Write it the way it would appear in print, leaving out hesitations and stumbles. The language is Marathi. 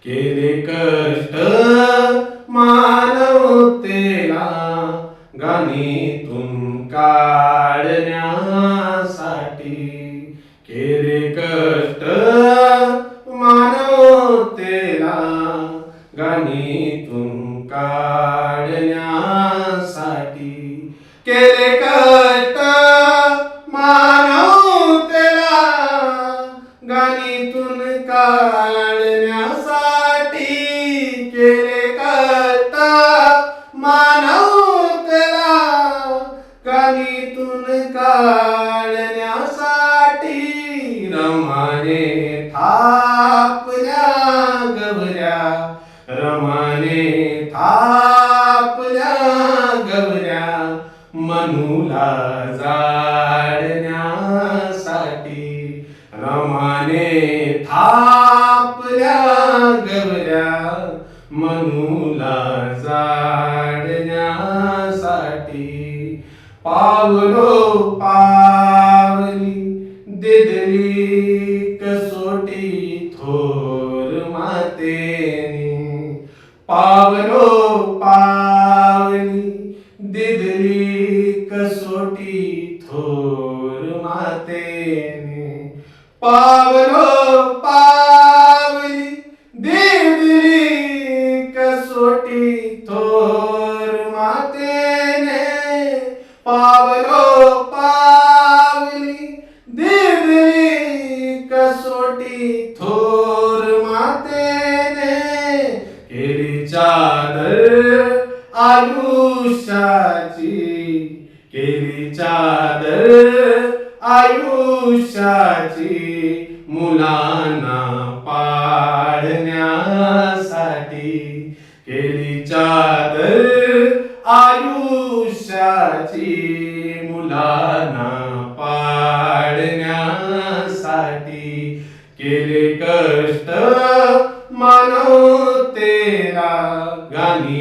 केले कष्ट मानवतेला गाणीतून काढण्यासाठी. केले कष्ट मानवतेला गाणीतून काढण्यासाठी. केले कष्ट मानवतेला गाणीतून काढण्यासाठी. केले कष्ट मानवतेला गाणीतून काढण्यासाठी. रमाने थापल्या गवऱ्या, रमाने थापल्या गवऱ्या मनूला जाळण्यासाठी. रमाने थापल्या गवऱ्या मनूला जाळण्यासाठी. पावलो पावली दिदली कसोटी थोर मातेने. पावलो पावली दिदली कसोटी थोर मातेने. पावलो पावली दिदली कसोटी थोर मातेने. पावलो पावली दिदली कसोटी थोर मातेने. केली चादर आयुष्याची, केली चादर आयुष्याची मुलांना पाळण्यासाठी. केली चादर आयुष्याची मुलांना पाळण्यासाठी. केले कष्ट मानवतेला गाणी